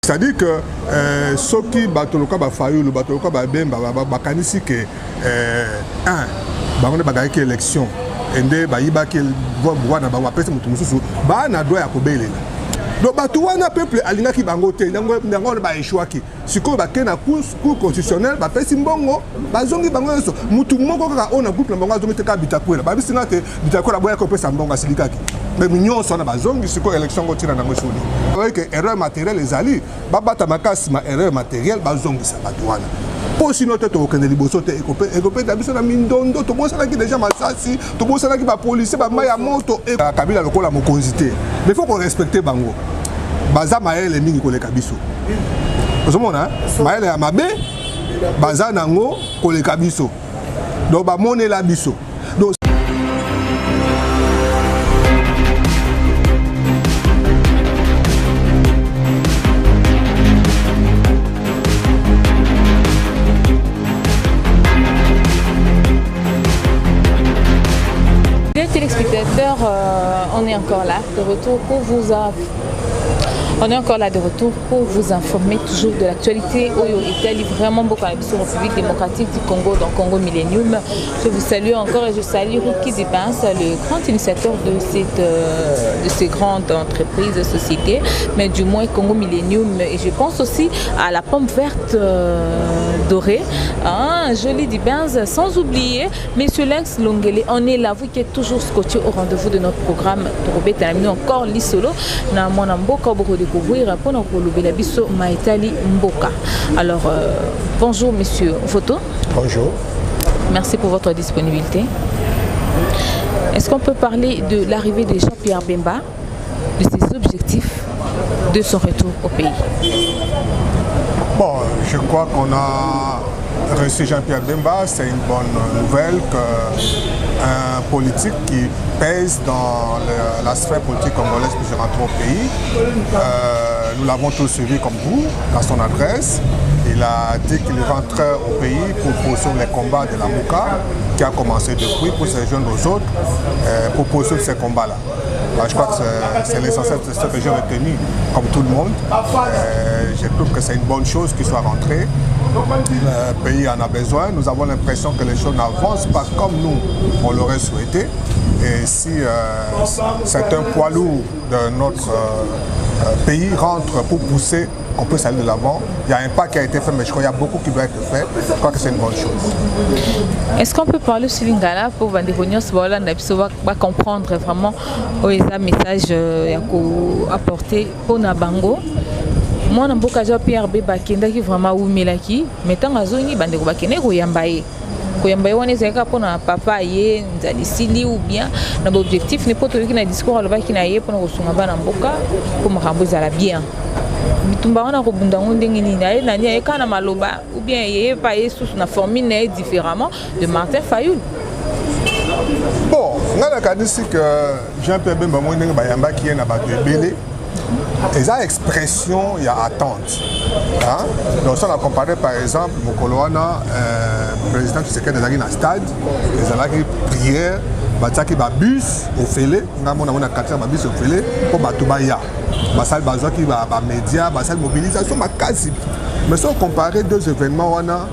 C'est-à-dire que ceux qui batoloka ba Fayulu, batoloka ba Bemba, ba kanisi que ba on ba qui élection ende ba yiba qui voit na ba pesa mutu mususu ba na droit ya kobelela. Donc bato wana peuple alinga ki bango te ndango ba échouaki. Siko ba kena cour constitutionnel ba pesi mbongo ba zongi bango so mutu moko kaka ona groupe na bango zongi te ka bitakwela. Ba bisinga te bitakwela boya ko pesa mbongo silikaki. Mais mignon ça na ba zongi siko élection ko tira nango soli. Avec que erreur matérielle ezali ba bata makasi ma erreur matérielle ba zongi sa bato wana. Pour sinon te okende liboso te ekopé dabiso na mindondo to bosala ki déjà masasi to bosala ki ba policier ba maya moto e kabila lokola mokonzi te. Mais faut qu'on respecte bango. Baza maele mingi koleka biso. Ozomona maele ya mabe baza nango koleka biso. Donc ba monela biso. Donc téléspectateurs, on est encore là de retour pour vous informer toujours de l'actualité. Oyo Italie vraiment beaucoup à la République démocratique du Congo, dans Congo Millennium. Je vous salue encore et je salue Ricky Depens, le grand initiateur de ces grandes entreprises, sociétés, mais du moins Congo Millennium. Et je pense aussi à la pomme verte dorée, hein, joli Depens, sans oublier Monsieur Lex Longele. On est là, vous qui êtes toujours scotché au rendez-vous de notre programme. Robert Talamino encore l'isolo. Na mon amboka beaucoup de découvrir pour nous la biso Maïtali Mboka. Alors bonjour monsieur Photo. Bonjour. Merci pour votre disponibilité. Est-ce qu'on peut parler de l'arrivée de Jean-Pierre Bemba, de ses objectifs, de son retour au pays? Bon, je crois qu'on a reçu Jean-Pierre Bemba, c'est une bonne nouvelle qu'un politique qui pèse dans la sphère politique congolaise puisse rentrer au pays. Nous l'avons tous suivi comme vous, dans son adresse. Il a dit qu'il rentrait au pays pour poursuivre les combats de la Mouka, qui a commencé depuis, pour se rejoindre aux autres, pour poursuivre ces combats-là. Je crois que c'est l'essentiel de ce que j'ai retenu, comme tout le monde. Je trouve que c'est une bonne chose qu'il soit rentré. Le pays en a besoin. Nous avons l'impression que les choses n'avancent pas comme nous, on l'aurait souhaité. Et si c'est un poids lourd de notre pays rentre pour pousser, qu'on peut aller de l'avant. Il y a un pas qui a été fait, mais je crois qu'il y a beaucoup qui doit être fait. Je crois que c'est une bonne chose. Est-ce qu'on peut parler sur Lingala pour comprendre vraiment les messages apportés pour Nabango? Moi, je suis Pierre Bemba qui est vraiment oumelaki, mais tant que je suis koyamba wana ezaka pona papa ye nzali sili ou bien na objectif n'est pas tout na discours alobaki na ye pona kosunga bana mboka ko makambo ezala bien bitumba wana ko bunda ndenge nini na ye nani eka na maloba ou bien ye pa yesu na formule différemment de Martin Fayulu. Bon, ngala kanisi que Jean-Pierre Bemba mo ndenge bayamba ki na bato ebele. Et ça, expression, il y a attente. Hein? Donc, ça, on a comparé par exemple, Mokoloana, président qui s'est créé dans un stade, ils ont prière, bataki ba bus au félé, on a quatre bus au félé pour Batubaya. Basal Bazoa qui va média, basal mobilisation, ma quasi. Mais si on compare deux événements, on a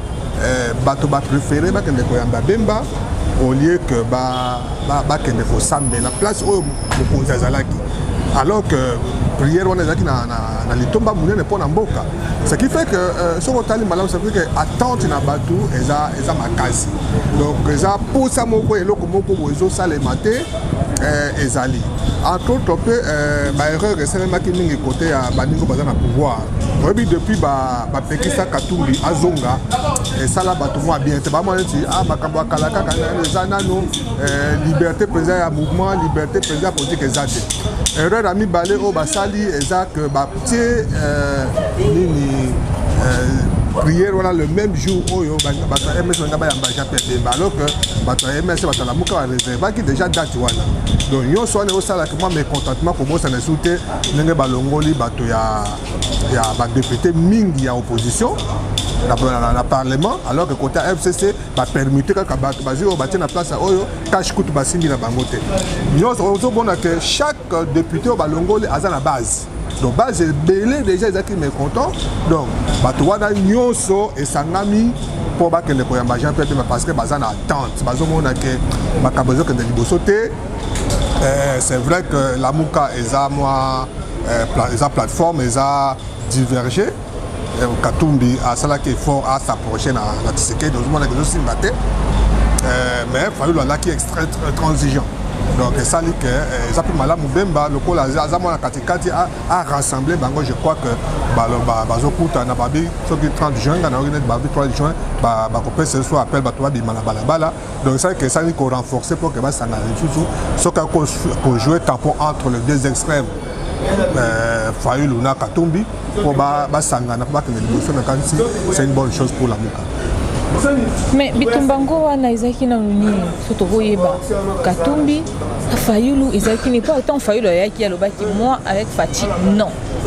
Batuba préféré, Bakende Bemba, au lieu que Bakende Sambe, la place où Mokonzi Azalaki. Alors que prière on est là qui na litomba munene pona mboka, ce qui fait que ce qu'on tali malamu ça veut dire que attente na batu eza makasi, donc eza pour ça moko eloko moko bozo sale maté ezali entre autres peu ba erreur récemment qui mingi côté à baningo baza na pouvoir depuis ba Pekisa Katumbi azonga et ça là batu moi bien c'est pas moi dit ah makambo kalaka kana ezana no liberté président ya mouvement liberté président politique ezate erreur ami balé au basali ezak ba petit nini prière voilà le même jour où bato MS on a ba Jean-Pierre Bemba alors que bato MS bato la muka réservé qui déjà date voilà donc yo so on ça là que moi mécontentement pour moi ça ne soute ndenge balongoli bato ya ba député mingi ya opposition dans le Parlement, alors que côté FCC va permettre que Bazi au bâti na place à Oyo cache coûte basimbi na bangote. Nous avons bon que chaque député au Balongoli a la base. donc base belé déjà ils qui mécontent donc bato wana nyonso et sangami pour ba kende ko yamba Jean Pierre parce que bazana attente bazomona que makabozo kende liboso te. C'est vrai que la Mouka eza moi eza plateforme eza divergé Katumbi a cela qui est fort à s'approcher na Tshisekedi donc on a que aussi maté mais Fayulu là qui est extrêmement transigeant. Donc ça dit que ça peut mal à Mubemba le col azamona katikati a rassemblé bango je crois que bazokuta na babi so qui 30 juin na organiser babi 3 juin ba copé ce soir appel batoa bi malabala donc ça que ça dit qu'on renforcer pour que ba ça na tout so qu'on jouer tampon entre les deux extrêmes Fayulu na Katumbi pour ba sangana pour que les émotions c'est une bonne chose pour la Mouka. Mais bitumbango wana ezaki na nini soto koyeba Katumbi Fayulu ezaki n'est pas autant Fayulu yaki alobaki moi avec Fachi non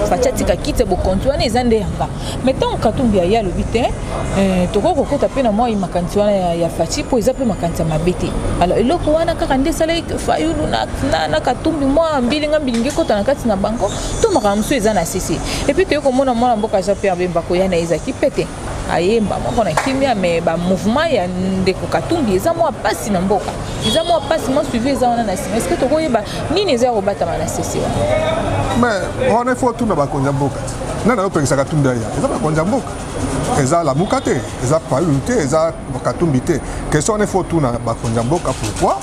Fachi tika kite bo kontuana ezande yanga mais tant Katumbi ya lobite toko kokota pe na moi makanti wana ya Fachi po ezape makanti mabete alors eloko wana kaka nde sala Fayulu na Katumbi moi mbilinga mbilinge kota na kati na bango to makamso ezana sisi et puis te komona mwana mboka Jean Pierre Bemba ko yana ezaki pete ayemba moko na kimia mais ba mouvement ya ndeko Katumbi eza mo pasi na mboka eza mo pasi mo suivi eza wana na sima est-ce que to koyeba nini eza robata na sisi mais on est faut tout na ba konja mboka nana yo pekisa Katumbi ya eza ba konja mboka eza la mukate eza Fayulu te eza Katumbi te question on est faut tout na ba konja mboka pourquoi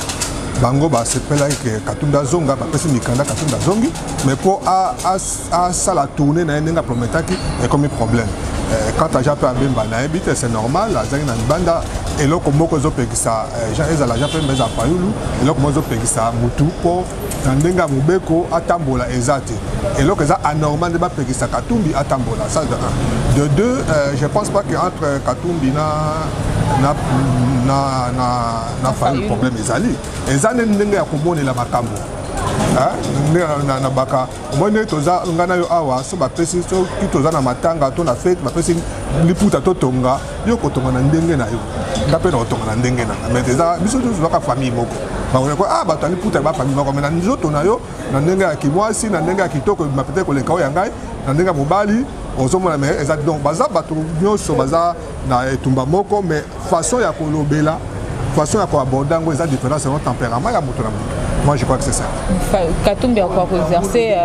bango ba sepela que Katumbi zonga ba pesi mikanda Katumbi zongi mais pour à ça la tournée na ndenga prometaki et comme problème quand tu as déjà Bemba na habite c'est normal la zanga na banda et là comme beaucoup zopekisa Jean ezala Jean Pierre Bemba Fayulu et là comme zopekisa mutu pour ndenga mubeko atambola ezate et là que ça anormal de ba pekisa Katumbi atambola ça de un de deux je pense pas que entre Katumbi na Fayulu problème ezali ezane ndenga ya komonela makambo na baka mone toza ngana yo awa so ba pesi so kitoza na matanga to na fête ba pesi liputa to tonga yo ko tonga na ndenge na yo ngape na tonga na ndenge na mais eza biso to zoka famille moko ba on ko ba to liputa ba famille moko mais na nzoto na yo na ndenge ya kimwasi na ndenge ya kitoko ma peut-être ko le kao ya ngai na ndenge ya mobali ozomona mais eza donc baza bato nyonso baza na etumba moko mais façon ya kolobela façon ya ko aborder ngo eza différence selon tempérament ya moto na moto. Moi je crois que c'est ça. Katumbi a encore exercé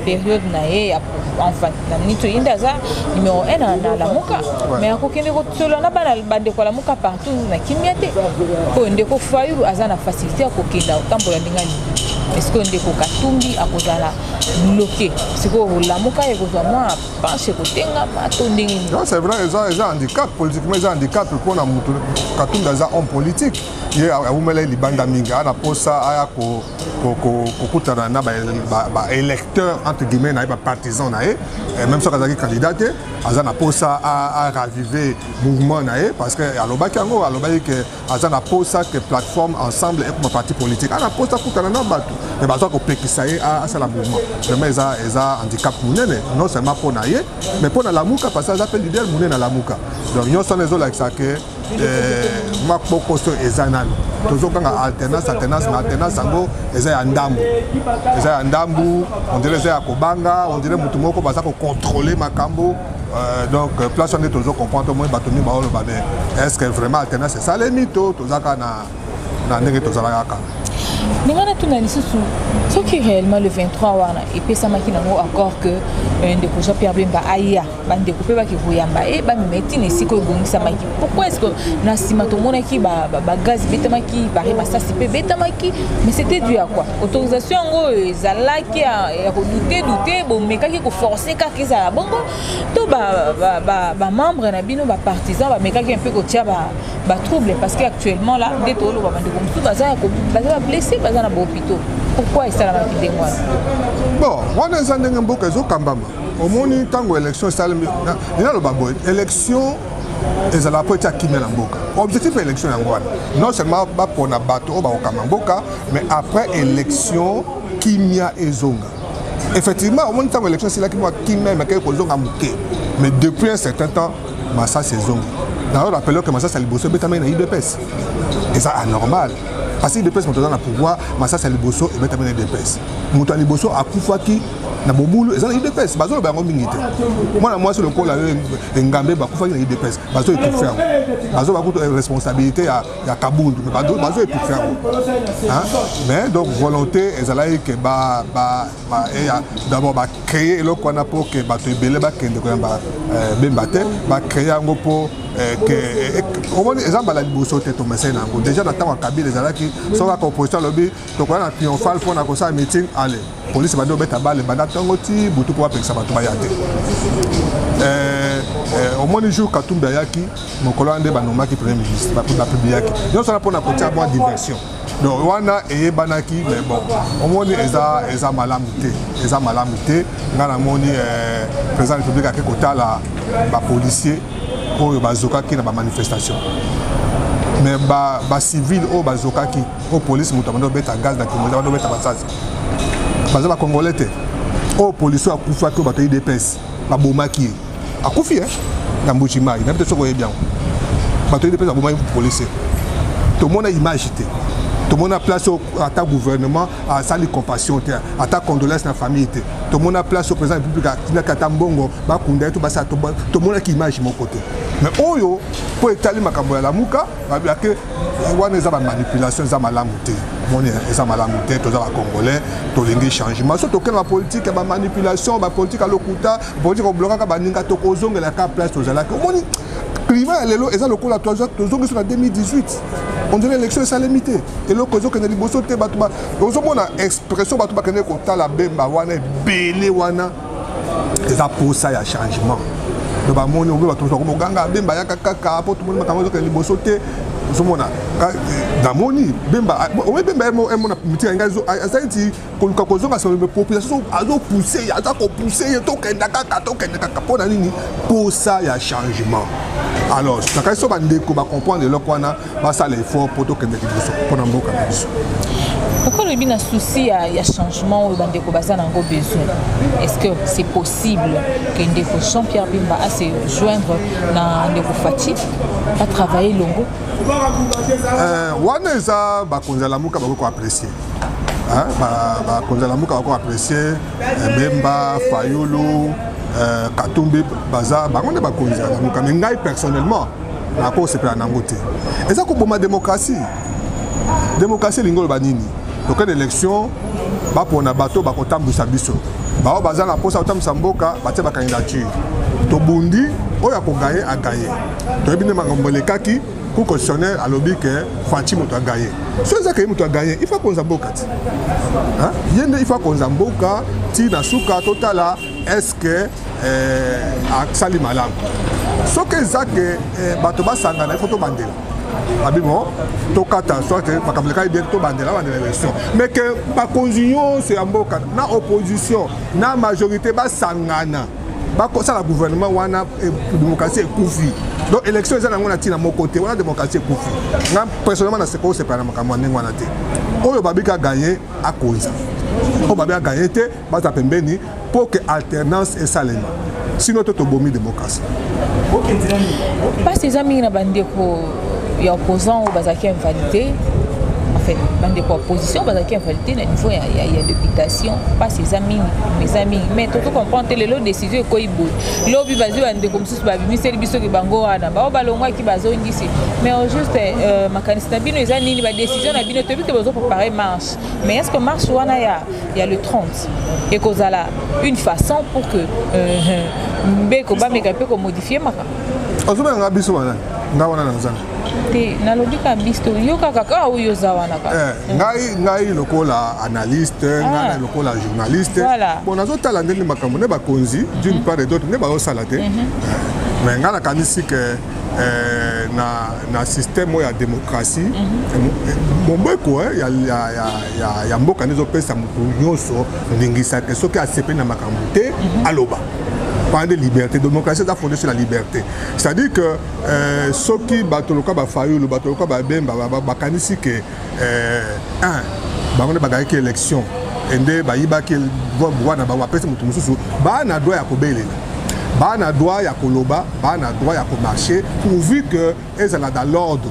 période nae enfin nito indaza numéro 1 na la Mouka mais akokende ko solo na bande ko la Mouka partout na kimiate ko ndeko Fayulu azana facilité akokenda otambola ndingani est-ce que ndeko Katumbi akozala bloqué siko la Mouka ekozwa moi penche kotenga mato ndingini non c'est vrai ils ont handicap politiquement ils ont handicap pour na mutu Katumbi aza homme politique ye awumela libanda minga na posa aya kokutana na ba électeur entre guillemets na ba partisan na e même si kazaki candidat azana posa a raviver mouvement na e parce que alobaki yango alobaki que azana posa que plateforme ensemble et comme parti politique ana posa kutana na bato mais bazo ko pekisa ye a ça la mouvement vraiment eza handicap munene non seulement pour na ye mais pour na la Mouka parce que ça appelle leader munene na la Mouka donc yo son ezo like ça que makboko so ezanano tozokanga alternance mais alternance yango eza ya ndambu on dirait eza ya kobanga on dirait mutu moko baza ko contrôler makambo donc place on est toujours comprendre moi bato mi baolo ba mais est-ce que vraiment alternance c'est ça les mythos tozaka na ndenge tozalaka kaka Ningana tuna lisusu soki réellement le 23 wana et puis ça maki nango encore que ndeko Jean Pierre Bemba aya bande couper ba ki koyamba et ba meti ne siko bongisa maki pourquoi est-ce que na sima to mona ki ba gaz betamaki ba remassa sipe betamaki mais c'était dû à quoi autorisation ngo ezalaki ya douter bon mekaki ko forcer ka ki za bongo to ba membre na bino ba partisan ba mekaki un peu ko tia ba trouble parce que actuellement là dès to lo ba bande ko baza blessé baza na hôpital pourquoi est-ce la maki dengwa bon on est en ndenge mboka zo kambama omoni tango élection salmi ina lo babo élection ezala po tia kimela mboka objectif élection yango non seulement ba pona bato o ba okamba mboka mais après élection kimia ezonga effectivement omoni tango élection c'est là qui moi kimia mais ko zonga muke mais depuis un certain temps massa saison na on rappelle que massa saliboso betama na IDPS et ça anormal parce que IDPS montant na pouvoir massa saliboso et betama na IDPS montant liboso akufaki na bobulu ezana UDPS bazo bango mingi te moi sur le col la ngambe ba kufa na UDPS bazo étouffer bazo ba responsabilité ya Kabundu mais bazo étouffer hein mais donc volonté ezala que ba d'abord ba créer le qu'on a pour que bato ebele ba kende ko ba bembate ba créer ngo pour que comment les gens la liboso te to mesena ngo déjà na temps Kabila ezala ki so ba composition lobby to ko na triomphal pour na ko sa meeting allez police bando beta balle banda tango ti butu ko apekisa bato ba yate au moins le jour Katumbi yaki mokolo ande banoma ki premier ministre ba publier yaki donc ça pour na côté bon diversion donc wana et banaki mais bon au moins eza malamité ngana moni président de la République a kota la ba policier pour bazoka ki na ba manifestation mais ba civil au bazoka ki au police mutamando beta gaz na kimoza beta basasi baza ba congolais te au police a kufa to bato IDPS ba bomaki akufi na Mbuchimai na bito soko bien bato IDPS ba bomaki police tout le monde a image te tout le monde a place à ta gouvernement à sali compassion à ta condoléance na famille te tout le monde a place au président de la République na Katambongo ba kunda tout basa tout le monde a qui image mon côté mais oyo pour étaler makambo ya lamuka ba bien que wana za ba manipulation za malamu te moni eza malamu te to za ba congolais to lingi changement so to ke ba politique ba manipulation ba politique à lokuta politique au bloquer ba ninga to kozongela ka place to zala moni climat lelo eza lokola to zongi sur 2018 on dirait l'élection est limitée et le cause que na liboso te batuba ozomona expression batuba kene ko tala bemba wana belé wana eza pour ça ya changement donc ba moni obe batuba ko ganga bemba ya kaka po tout monde makambo que liboso te ozomona da moni bemba o bemba mo na mitinga ngazo azaiti ko ko zonga sur la population azo pousser aza ko pousser to kenda kaka pona nini pour ça ya changement. Alors, la question est de comprendre le quoi va ça l'effort pour que nous pour nous mboka biso. Pourquoi le bien souci il y a changement au bande ko bazana ngo besoin. Est-ce que c'est possible que Ndeko Jean-Pierre Bemba a se joindre na Ndeko Fati à travailler longo? Wana za ba konzala muka ba ko apprécier. Hein ba konzala muka ba ko apprécier Bemba Fayulu Katumbi baza bangonde bakonza muka mais ngai personnellement na ko sepela nangote eza ko boma démocratie lingolo banini donc une élection ba pona bato ba kotambusa biso ba baza na posa kotambusa mboka batie ba candidature to bundi oya ko gagner a gagner to ebine mangombolé kaki pour constitutionnel à lobby que Fati moto a gagné so eza que moto a gagné il faut qu'on zamboka hein yende il faut qu'on zamboka ti na suka totala est-ce que Aksali Malam ce que ça que bato basangana il faut to bandela abimo to kata soit que bakabeleka bien to bandela élection mais que ba condition c'est amboka na opposition na majorité basangana ça la gouvernement wana démocratie ekufi donc élection eza nango na tina mon côté wana démocratie ekufi nga personnellement na seko c'est pas na makambo ndenge wana te oyo babika gagner a cause o babika gagner te baza pembeni pour que alternance et salema sinon to bomi démocratie pas ces amis na bandeko ya opposant au bazaki invalidé en fait bandeko opposition bazaki invalidé na niveau ya députation pas ces amis mes amis mais tout comprendre les lots décision ko ibo lobi bazo bandeko msusu ba bimiseli biso ke bango wana ba balongwa ki bazo ngisi mais au juste makanisa bino eza nini ba décision na bino to bi ke bazo préparer marche mais est-ce que marche wana ya le 30 et kozala une façon pour que mbeko ba meka pe ko modifier maka ozoba nga biso wana nga wana na nzana te na lobika bisto yo kaka oyo zawana ka ngai lokola analyste ngai lokola journaliste bon nazotala ndenge makambo ne bakonzi d'une part et d'autre ne baosala te mais ngai nakanisi que na système ya démocratie mombeko ya mboka nezopesa moto nyonso ndingisaka soki asepeli na makambo te aloba parler de liberté, démocratie est fondée sur la liberté. C'est-à-dire que ceux qui battent le cas de Fayulu, battent le cas de Bemba, bakanisi que on a gagné l'élection, et de baïba qui voit na bawa pesa mutu mususu, ba na droit ya kobele, ba na droit ya koloba, ba na droit ya marcher, pourvu que ils sont dans l'ordre,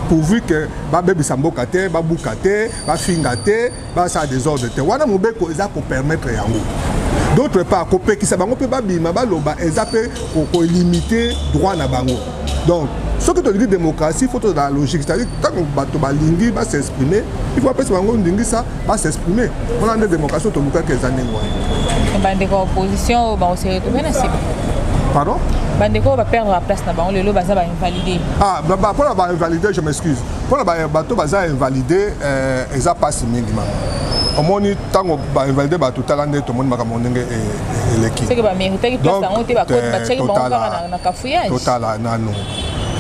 pourvu que ba bebi samboka te, ba bukate, ba fingate, ba sa désordre te. Wana mobeko eza ko permettre yango. D'autre part, qui ça bango peut pas bima baloba ezape pour limiter droit na bango. Donc, ce que tu dis démocratie, il faut dans la logique, c'est-à-dire tant que balingi va s'exprimer, il faut appeler ce bango ndingi ça va s'exprimer. On a une démocratie au Tomuka quelques années. Bandeko opposition va se retrouver na cible. Pardon? Bandeko va perdre la place na bango, le lo baza va invalider. Ah, pour la invalider, je m'excuse. Pour la bateau baza invalider, eza passe mingi mama. Au moins, tant qu'on va invalider, tout à l'heure, tout le monde va monter l'équipe. C'est que va mériter que place on te va code va checker bango na cafouillage. Total, non.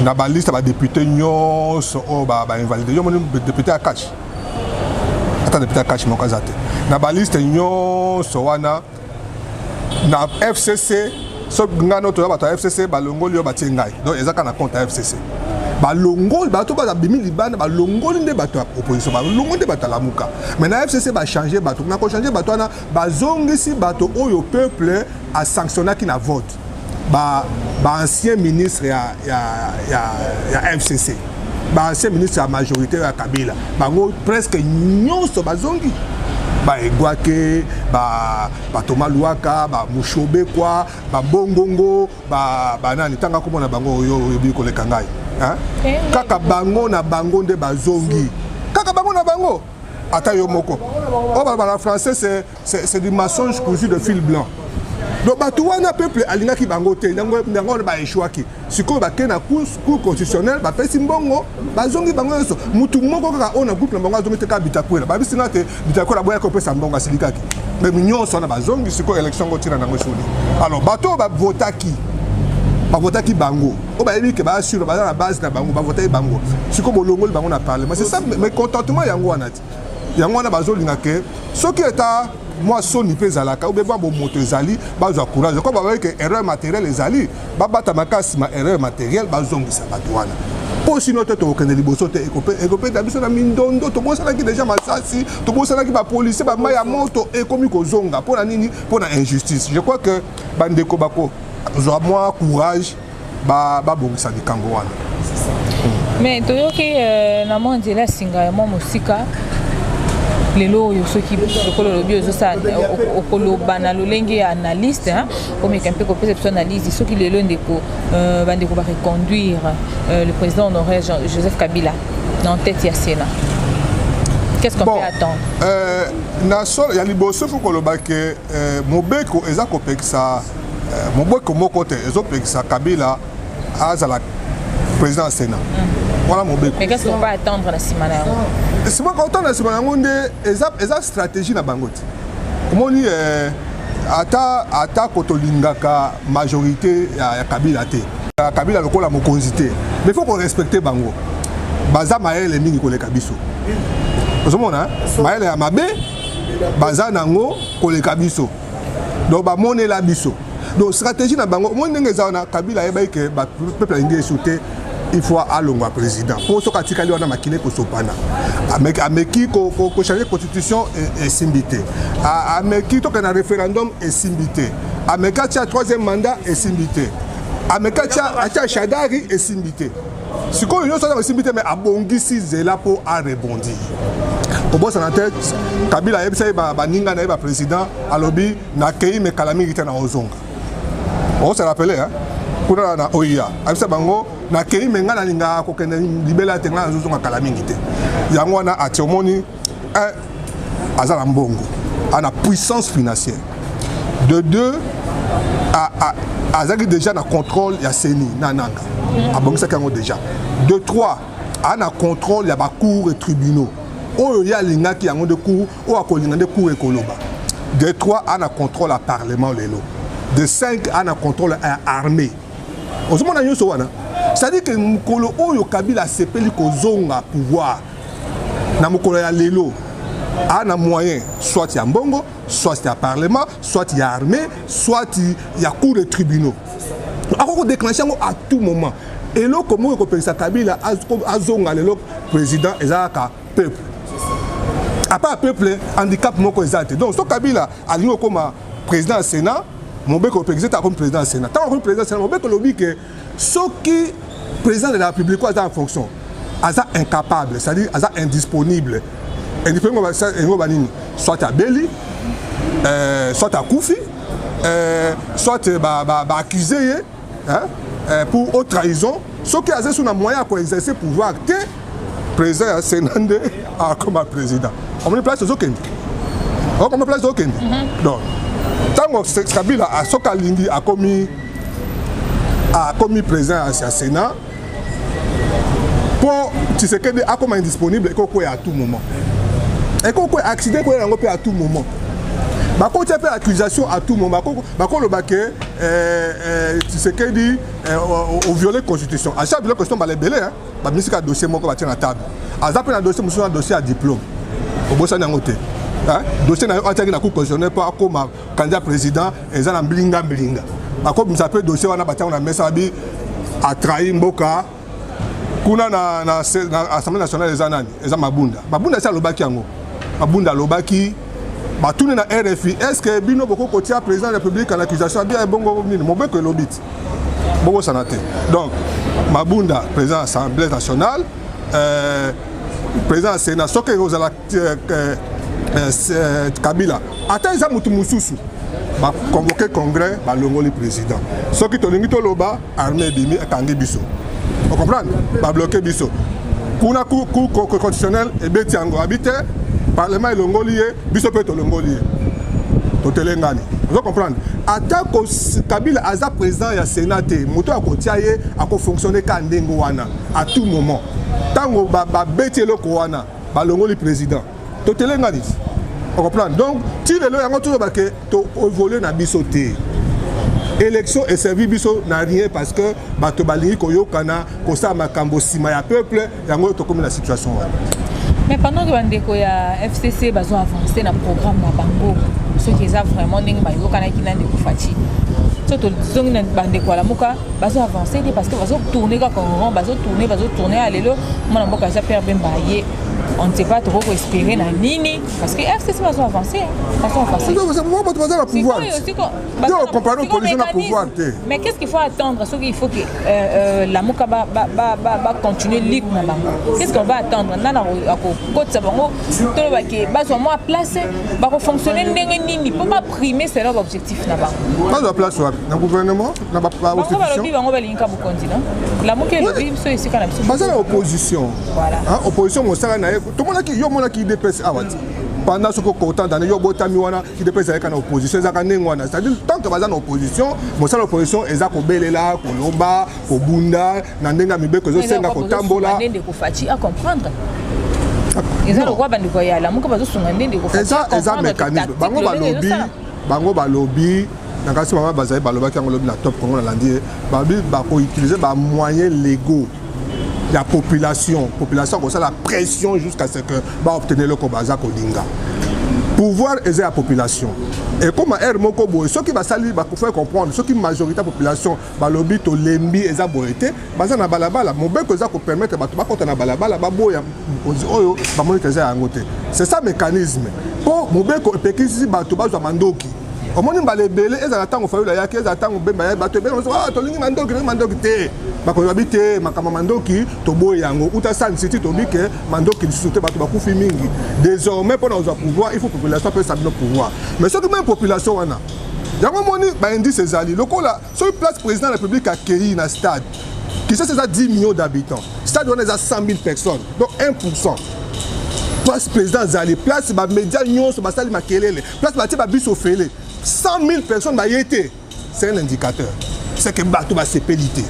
Na ba liste ba député nyos o ba invalider. Yo mon député à cash. Attends député à cash mon kazate. Na ba liste nyos wana na FCC so ngano to ba to FCC ba longoli yo ba tingai. Donc ezaka na compte FCC. Ba longoli ba to ba bimi libana ba longoli nde ba to opposition ba longoli nde ba ta lamuka. Mais na FCC ba changer ba to na ko changer ba to na ba zongisi ba to oyo peuple a sanctionné qui na vote. Ancien ministre ya FCC, ancien ministre ya majorité ya Kabila, presque nyonso bazongi, Egwake, Thomas Luaka, Mushobe kwa, Bongongo, nani tanga komona bango yo biko le kangai, kaka bango na bango nde bazongi, kaka bango na bango, ata yo moko. En français c'est du mensonge cousu de fil blanc. Donc, tout le peuple a l'ingaki bangote, n'ango ba échouaki. Si ko ba kena cour constitutionnel, ba pesi mbongo, ba zongi bango so. Mutu moko kaka on a groupe na bango zongi te ka bitakwela. Ba bisinga te bitakwela boya ko pesa mbongo silikaki. Mais mignon so na ba zongi siko élection ko tira nango soli. Alors bato ba votaki. Ba votaki bango. O ba yebi ke ba sur ba na base na bango, ba voter bango. Siko bolongo bango na parlement. C'est ça mais contentement yango wanati. Yango wana bazolinga ke ce qui est moi soni pe zalaka ou be ba bo moto zali ba zo courage ko ba que erreur matérielle ezali ba bata makasi ma erreur matérielle ba zongisa bato wana po sino to okende liboso te ekope da biso na mindondo to bosala ki déjà masasi to bosala ki ba policier ba maya moto ekomi ko zonga pour na nini pour na injustice. Je crois que bandeko bako zo moi courage ba bongisa likambo wana. Mais to yoki na monde la singa mo musika lelo yo soki lokolo lobi ozo sa okolo bana lolenge analyste o me kampe ko pese analyse soki lelo ndeko bandeko ba reconduire le président honoraire Joseph Kabila en tête ya Sénat. Qu'est-ce qu'on peut attendre? Na sol ya liboso faut ko loba ke mobeko eza ko pekisa mobeko moko te ezo pekisa Kabila azala président Sénat. Voilà mon bec. Mais qu'est-ce qu'on va attendre à la Simana? C'est moi quand on a Simana, on a stratégie na bangote. Comment on dit ata kotolingaka majorité ya Kabila te. Kabila lokola mokonzité. Mais il faut qu'on respecte bango. Baza maele mingi koleka biso. Vous comprenez? Maele ya mabe baza nango koleka biso. Donc ba mone la biso. Donc stratégie na bango, mo ndenge za na Kabila yeba ke ba peuple ngi souté. Il faut aller au président. Pour ce cas, on a maquiné pour Sopana. Ameki ko changer constitution et simbité. Ameki to un référendum et simbité. Ameki a troisième mandat et simbité. Ameki a Chadari et simbité. Si on a simbité mais abongisi zela pour à rebondir. Au boss en tête, Kabila ebisa ba ninga na ba président alobi na kei me kalami ita na ozonga. On se rappelle hein. Kuna na oya. Abisa bango na kei menga na linga ko kende libela tenga na zozonga kala mingi te yango wana atiomoni azala mbongo ana puissance financière de deux azaki déjà na contrôle ya seni na nanga abongisa kango déjà de trois ana contrôle ya ba cours et tribunaux oyo ya linga ki yango de cours o akolinga de cours ekoloba de trois ana contrôle à parlement lelo de 5 ana contrôle à armée ozomona nyoso wana. C'est-à-dire que Mukolo Oyo Kabila sepeli kozonga pouvoir. Na Mukolo ya lelo a na moyen soit il y a mbongo, soit il y a parlement, soit il y a armée, soit il y a cour de tribunaux. Ako déclencher à tout moment. Et là comment ko pensa Kabila azonga lelo président ezaka peuple. A pas peuple handicap moko ezate. Donc so Kabila alingo comme président du Sénat, mon bec au président comme président du Sénat. Tant comme président du Sénat, mon bec lobi que ce qui président de la République est en fonction, est incapable, c'est-à-dire est indisponible. Indisponible, soit à Beli, soit à Koufi, soit accusé pour haute trahison, ce qui a sur un moyen pour exercer pouvoir, le président Sénande comme président. On met place aux Okende. On met place aux Okende. Donc, tant que Kabila a Sokalindi a commis président à Sénat, pour Tshisekedi a comme indisponible et qu'on à tout moment. Et qu'on peut accident qu'on peut à tout moment. Quand tu as fait accusation à tout moment, quand le baquet, Tshisekedi au violer la constitution. À chaque question, il y a des un dossier qui va à table. À un dossier à diplôme. Au bout de ça, dossier na attaqué la cour constitutionnelle pas comme candidat président et ça na blinga. Comme ça peut dossier wana batia on a mis ça a trahi Mboka. Kuna na Assemblée nationale des anani, eza Mabunda. Mabunda c'est lobaki yango. Mabunda lobaki ba tourner na RFI. Est-ce que bino boko kotia président de la République en accusation bien bongo nini mo beko lobit. Bongo sanate. Donc Mabunda président de l'Assemblée nationale président Sénat soke ozala Kabila. Attends ça mutu mususu. Ba convoquer congrès ba longoli président. Soki to lingi to loba armée bimi kangi biso. Vous comprenez? Pas bloquer biso. Kuna cour constitutionnel et betiango habité parlement et longolié biso peut to longolié. To telengani. Vous comprenez? Atta ko Kabila aza président ya Sénat moto akotiaye ako fonctionner ka ndengo wana à tout moment. Tango ba betielo ko wana ba longoli président. To telengani. Vous comprenez? Donc si le yango tout ba ke to évoluer na biso té. Élection et servi biso n'a rien parce que bato balingi koyokana kosa makambo sima ya peuple yango to comme la situation. Mais pendant que bandeko ya FCC bazo avancer na programme na bango ceux qui ont vraiment ndenge bayokana kina ndeko fati. Surtout zong na bandeko la muka bazo avancer parce que bazo tourner ka rond bazo tourner à l'élo mon mboka ja perdre Bembaye. On ne sait pas trop quoi espérer dans Nini parce que FCC va avancer. Mais qu'est-ce qu'il faut attendre? Il faut que la Mouka va continuer libre. Qu'est-ce qu'on va attendre? On placer, va fonctionner Nini pour pas primer c'est leur objectif. Pas de place dans le gouvernement, dans la opposition. Opposition, tout le monde qui dépasse pendant ce temps d'année, qui dépasse avec l'opposition. C'est-à-dire, tant que vous êtes en opposition, l'opposition est à Kobelela, Kolomba, Kobunda, Nandenga Mibeko, Zosenga, Kotambola. À comprendre. Ils ont le droit de voyer à la mouka, ils ont un mécanisme. Bango Balobi, dans le cas où Baloba qui a la top, on utiliser des moyens légaux. La population comme ça la pression jusqu'à ce que va obtenir le Kobaza Kodinga. Pouvoir aider la population. Et comme R Mokobo, ceux qui va salir, va faire comprendre, ceux qui majorité de la population, va lobby to lembi et za boité, baza na balabala, mon bec que ça peut permettre ba to ba na balabala ba boya oyo ba moni que ça angoté. C'est ça mécanisme. Pour mon bec que pekisi ba to ba zo mandoki. Au moins il va les belé et ça attend au fallu la ya que ça attend au bemba ba to be ah to lingi mandoki te. Ba ko habité makama mandoki to boyango uta san city to bi que mandoki soute ba to ba kufi mingi. Désormais pour nous pouvoir, il faut que la population puisse avoir le pouvoir. Mais ce que même population wana. Il y a un moment ba indi ces alliés locaux là, sur place président de la République a créé un stade qui c'est ça 10 millions d'habitants. Stade on est à 100 000 personnes. Donc 1%. Place président Zali, place ba médias nyonso ba sali makelele, place ba tiba biso fele. 100 000 personnes ba yété. C'est un indicateur. C'est que bato ba sépélité.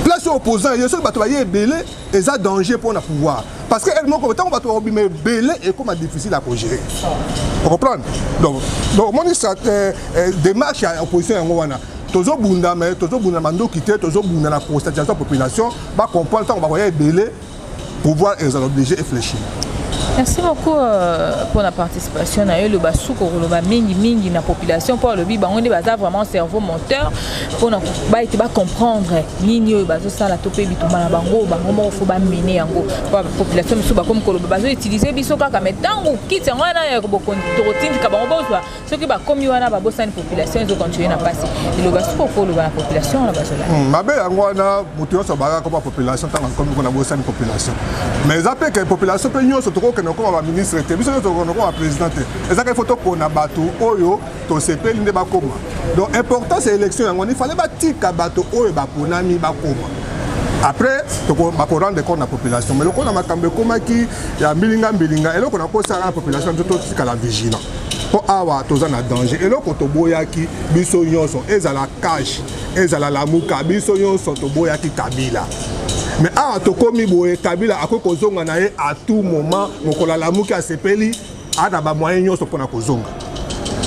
Place opposant, il y a ceux qui bato ba yé belé et ça danger pour le pouvoir. Parce que elle comme tant bato ba belé et comme difficile à gérer. Vous comprenez? Donc mon démarche à opposition en wana. Toujours bunda mais toujours bunda mando quitter toujours bunda la constatation de la population va comprendre tant on va y belé pouvoir les obliger à réfléchir. Merci beaucoup pour la participation. Le basouko, le mingi na population pour le biba, on est vraiment cerveau moteur pour comprendre nini bazo ça la topé bituma na bango bango faut ba mener yango pour la population musuba comme ko bazo utiliser biso kaka metango kiti ngana ya ko torotindi ka bango bozwa ce qui ba comme wana ba bossa une population ils ont continuer na passer le basouko pour la population la bazola mabe yango na mutu so ba comme population tant comme ko na bossa une population mais après que population peut nyoso to ko kokende comme ministre te biso to kokende comme président te ezaka photo kona bato oyo to sepeli nde bakoma donc important c'est élection yango il fallait batika bato oyo baponami bakoma après bako rendre compte la population mais le qu'on a makambe komaki ya mbilinga et là qu'on a posé à la population tout la vigilant pour avoir tous en danger et là quand to boyaki biso nyonso ezala cash ezala lamuka biso nyonso to boyaki Kabila. Mais à Tokomi Boé, Kabila a kozonga na ye à tout moment, mokola lamuki a sepeli, a na ba moyen nyonso pona kozonga.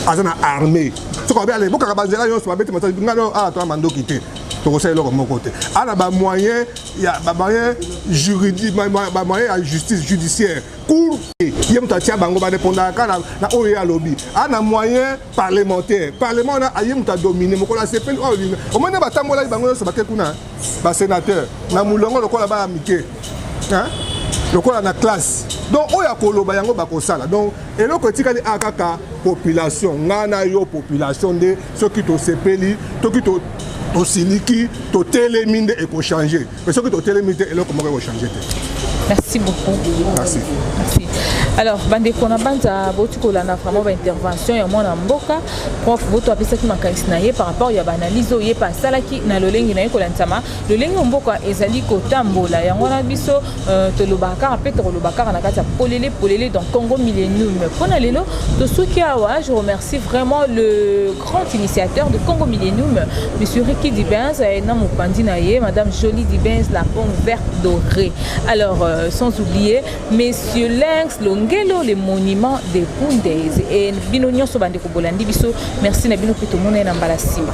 Azana armée. Ce qu'on va aller, beaucoup de bazela nyonso ba beti matali ngano a to mando kité. To conseil lo comme côté. A na ba moyen, il y a ba moyen juridique, ba moyen à justice judiciaire. Cour yem ta tia bango ba dépendant ka na oya lobby. A na moyen parlementaire. Parlement na ayem ta dominer mokola sepeli o mona ba tambola bango nyonso ba kekuna. Ba sénateur na mulongo lokola ba amike hein lokola na classe donc oya koloba yango ba kosala donc eloko tikali akaka population ngana yo population de ceux qui to sepeli to qui to siliki to teleminde et ko changer mais ceux qui to teleminde eloko mo ko changer. Merci beaucoup. Merci. Alors, bande kona banza botuko la na vraiment intervention ya mwana mboka prof boto apesa ki makanisi na ye par rapport ya banalizo ye pa salaki na lolengi na ye kolantama lolengi mboka ezali kotambola yango na biso to lobaka pe to lobaka na kata polele dans Congo Millennium pona lelo to soki awa je remercie vraiment le grand initiateur de Congo Millennium monsieur Ricky Dibens et na mopandi na ye madame Jolie Dibens la pomme verte dorée alors sans oublier messieurs Lynx Ngelo les monuments des Pundes et Binonio Sobande Kobolandi biso merci na bino pito mona na mbala sima.